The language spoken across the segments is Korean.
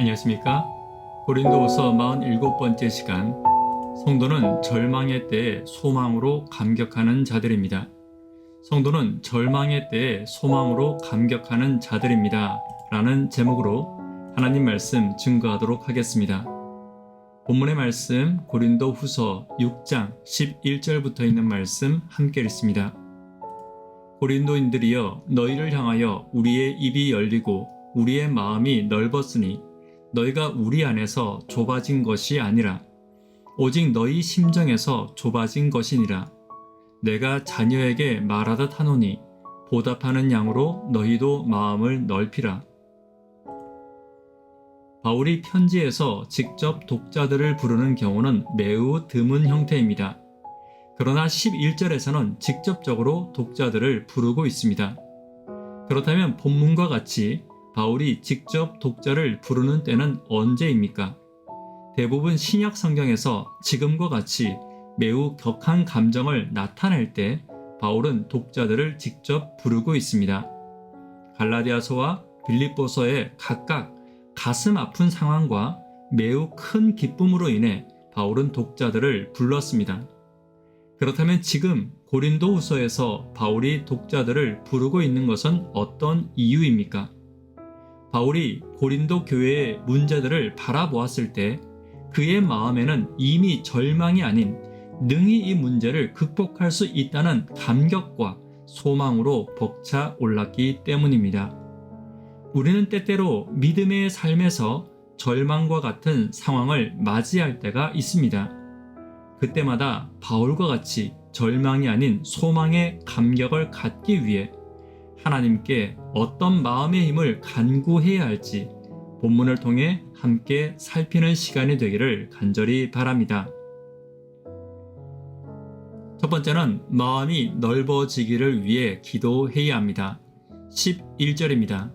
안녕하십니까? 고린도후서 47번째 시간, 성도는 절망의 때에 소망으로 감격하는 자들입니다. 성도는 절망의 때에 소망으로 감격하는 자들입니다. 라는 제목으로 하나님 말씀 증거하도록 하겠습니다. 본문의 말씀 고린도후서 6장 11절부터 있는 말씀 함께 읽습니다. 고린도인들이여, 너희를 향하여 우리의 입이 열리고 우리의 마음이 넓었으니 너희가 우리 안에서 좁아진 것이 아니라 오직 너희 심정에서 좁아진 것이니라. 내가 자녀에게 말하듯 하노니 보답하는 양으로 너희도 마음을 넓히라. 바울이 편지에서 직접 독자들을 부르는 경우는 매우 드문 형태입니다. 그러나 11절에서는 직접적으로 독자들을 부르고 있습니다. 그렇다면 본문과 같이 바울이 직접 독자를 부르는 때는 언제입니까? 대부분 신약 성경에서 지금과 같이 매우 격한 감정을 나타낼 때 바울은 독자들을 직접 부르고 있습니다. 갈라디아서와 빌립보서에 각각 가슴 아픈 상황과 매우 큰 기쁨으로 인해 바울은 독자들을 불렀습니다. 그렇다면 지금 고린도후서에서 바울이 독자들을 부르고 있는 것은 어떤 이유입니까? 바울이 고린도 교회의 문제들을 바라보았을 때 그의 마음에는 이미 절망이 아닌 능히 이 문제를 극복할 수 있다는 감격과 소망으로 벅차 올랐기 때문입니다. 우리는 때때로 믿음의 삶에서 절망과 같은 상황을 맞이할 때가 있습니다. 그때마다 바울과 같이 절망이 아닌 소망의 감격을 갖기 위해 하나님께 어떤 마음의 힘을 간구해야 할지 본문을 통해 함께 살피는 시간이 되기를 간절히 바랍니다. 첫 번째는 마음이 넓어지기를 위해 기도해야 합니다. 11절입니다.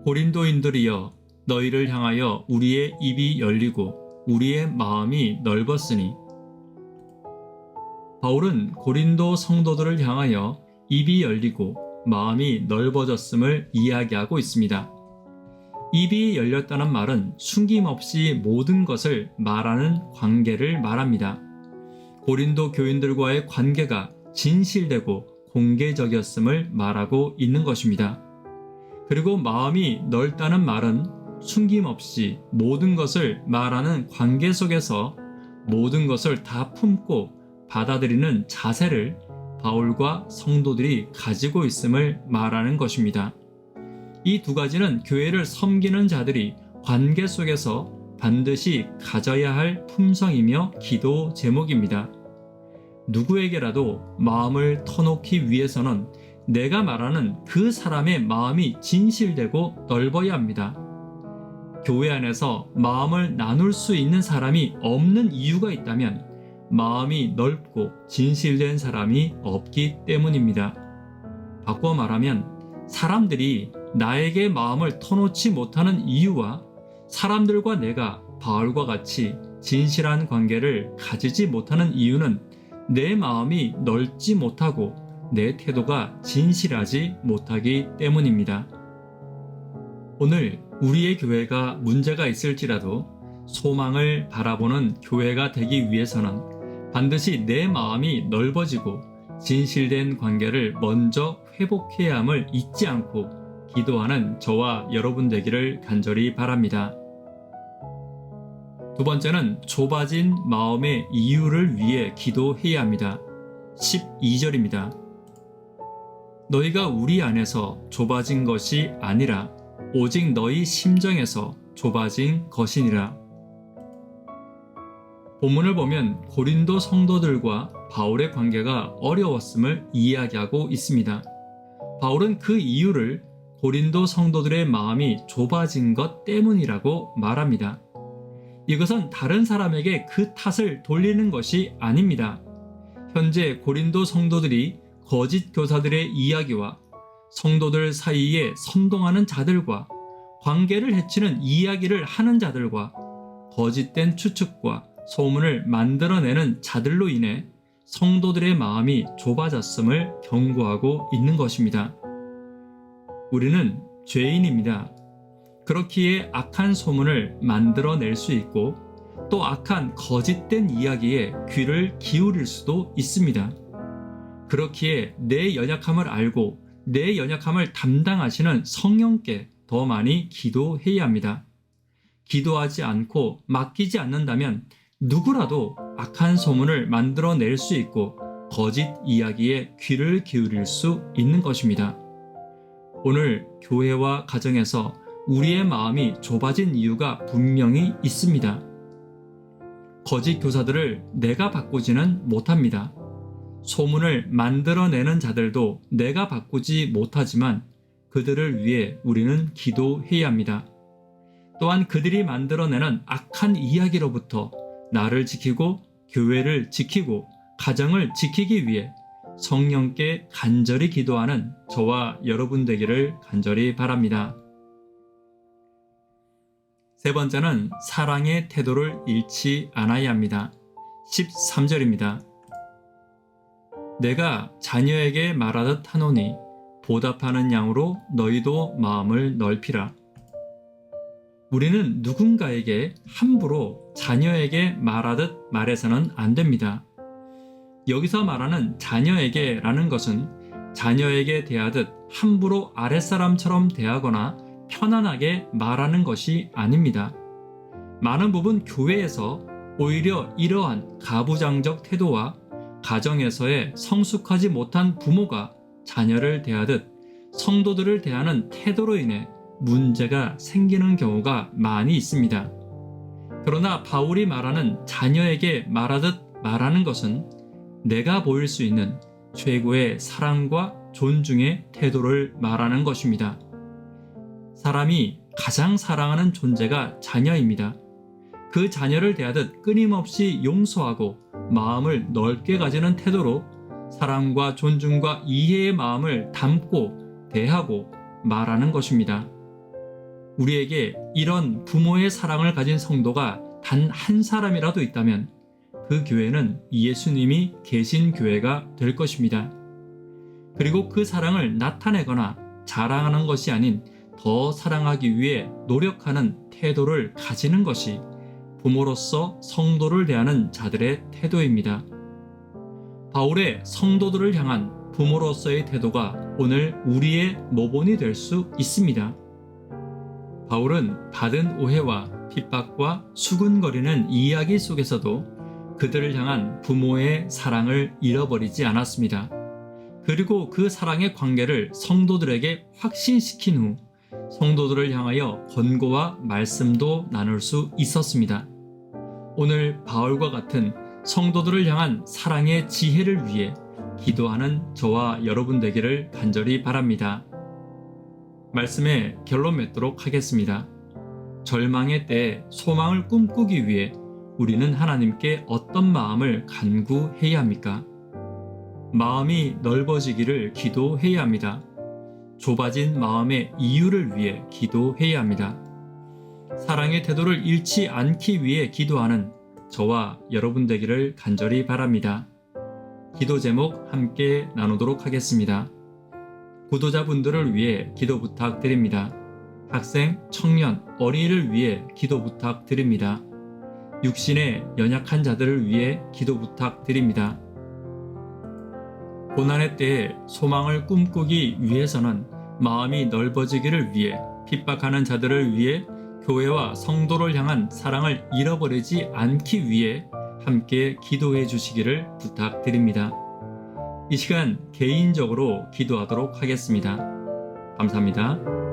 고린도인들이여, 너희를 향하여 우리의 입이 열리고 우리의 마음이 넓었으니. 바울은 고린도 성도들을 향하여 입이 열리고 마음이 넓어졌음을 이야기하고 있습니다. 입이 열렸다는 말은 숨김없이 모든 것을 말하는 관계를 말합니다. 고린도 교인들과의 관계가 진실되고 공개적이었음을 말하고 있는 것입니다. 그리고 마음이 넓다는 말은 숨김없이 모든 것을 말하는 관계 속에서 모든 것을 다 품고 받아들이는 자세를 바울과 성도들이 가지고 있음을 말하는 것입니다. 이 두 가지는 교회를 섬기는 자들이 관계 속에서 반드시 가져야 할 품성이며 기도 제목입니다. 누구에게라도 마음을 터놓기 위해서는 내가 말하는 그 사람의 마음이 진실되고 넓어야 합니다. 교회 안에서 마음을 나눌 수 있는 사람이 없는 이유가 있다면 마음이 넓고 진실된 사람이 없기 때문입니다. 바꿔 말하면 사람들이 나에게 마음을 터놓지 못하는 이유와 사람들과 내가 바울과 같이 진실한 관계를 가지지 못하는 이유는 내 마음이 넓지 못하고 내 태도가 진실하지 못하기 때문입니다. 오늘 우리의 교회가 문제가 있을지라도 소망을 바라보는 교회가 되기 위해서는 반드시 내 마음이 넓어지고 진실된 관계를 먼저 회복해야 함을 잊지 않고 기도하는 저와 여러분 되기를 간절히 바랍니다. 두 번째는 좁아진 마음의 이유를 위해 기도해야 합니다. 12절입니다. 너희가 우리 안에서 좁아진 것이 아니라 오직 너희 심정에서 좁아진 것이니라. 본문을 보면 고린도 성도들과 바울의 관계가 어려웠음을 이야기하고 있습니다. 바울은 그 이유를 고린도 성도들의 마음이 좁아진 것 때문이라고 말합니다. 이것은 다른 사람에게 그 탓을 돌리는 것이 아닙니다. 현재 고린도 성도들이 거짓 교사들의 이야기와 성도들 사이에 선동하는 자들과 관계를 해치는 이야기를 하는 자들과 거짓된 추측과 소문을 만들어내는 자들로 인해 성도들의 마음이 좁아졌음을 경고하고 있는 것입니다. 우리는 죄인입니다. 그렇기에 악한 소문을 만들어낼 수 있고 또 악한 거짓된 이야기에 귀를 기울일 수도 있습니다. 그렇기에 내 연약함을 알고 내 연약함을 담당하시는 성령께 더 많이 기도해야 합니다. 기도하지 않고 맡기지 않는다면 누구라도 악한 소문을 만들어낼 수 있고 거짓 이야기에 귀를 기울일 수 있는 것입니다. 오늘 교회와 가정에서 우리의 마음이 좁아진 이유가 분명히 있습니다. 거짓 교사들을 내가 바꾸지는 못합니다. 소문을 만들어내는 자들도 내가 바꾸지 못하지만 그들을 위해 우리는 기도해야 합니다. 또한 그들이 만들어내는 악한 이야기로부터 나를 지키고 교회를 지키고 가정을 지키기 위해 성령께 간절히 기도하는 저와 여러분 되기를 간절히 바랍니다. 세 번째는 사랑의 태도를 잃지 않아야 합니다. 13절입니다. 내가 자녀에게 말하듯 하노니 보답하는 양으로 너희도 마음을 넓히라. 우리는 누군가에게 함부로 자녀에게 말하듯 말해서는 안 됩니다. 여기서 말하는 자녀에게라는 것은 자녀에게 대하듯 함부로 아랫사람처럼 대하거나 편안하게 말하는 것이 아닙니다. 많은 부분 교회에서 오히려 이러한 가부장적 태도와 가정에서의 성숙하지 못한 부모가 자녀를 대하듯 성도들을 대하는 태도로 인해 문제가 생기는 경우가 많이 있습니다. 그러나 바울이 말하는 자녀에게 말하듯 말하는 것은 내가 보일 수 있는 최고의 사랑과 존중의 태도를 말하는 것입니다. 사람이 가장 사랑하는 존재가 자녀입니다. 그 자녀를 대하듯 끊임없이 용서하고 마음을 넓게 가지는 태도로 사랑과 존중과 이해의 마음을 담고 대하고 말하는 것입니다. 우리에게 이런 부모의 사랑을 가진 성도가 단 한 사람이라도 있다면 그 교회는 예수님이 계신 교회가 될 것입니다. 그리고 그 사랑을 나타내거나 자랑하는 것이 아닌 더 사랑하기 위해 노력하는 태도를 가지는 것이 부모로서 성도를 대하는 자들의 태도입니다. 바울의 성도들을 향한 부모로서의 태도가 오늘 우리의 모본이 될 수 있습니다. 바울은 받은 오해와 핍박과 수군거리는 이야기 속에서도 그들을 향한 부모의 사랑을 잃어버리지 않았습니다. 그리고 그 사랑의 관계를 성도들에게 확신시킨 후 성도들을 향하여 권고와 말씀도 나눌 수 있었습니다. 오늘 바울과 같은 성도들을 향한 사랑의 지혜를 위해 기도하는 저와 여러분 되기를 간절히 바랍니다. 말씀에 결론 맺도록 하겠습니다. 절망의 때에 소망을 꿈꾸기 위해 우리는 하나님께 어떤 마음을 간구해야 합니까? 마음이 넓어지기를 기도해야 합니다. 좁아진 마음의 이유를 위해 기도해야 합니다. 사랑의 태도를 잃지 않기 위해 기도하는 저와 여러분 되기를 간절히 바랍니다. 기도 제목 함께 나누도록 하겠습니다. 구도자분들을 위해 기도 부탁드립니다. 학생, 청년, 어린이를 위해 기도 부탁드립니다. 육신의 연약한 자들을 위해 기도 부탁드립니다. 고난의 때에 소망을 꿈꾸기 위해서는 마음이 넓어지기를 위해 핍박하는 자들을 위해 교회와 성도를 향한 사랑을 잃어버리지 않기 위해 함께 기도해 주시기를 부탁드립니다. 이 시간 개인적으로 기도하도록 하겠습니다. 감사합니다.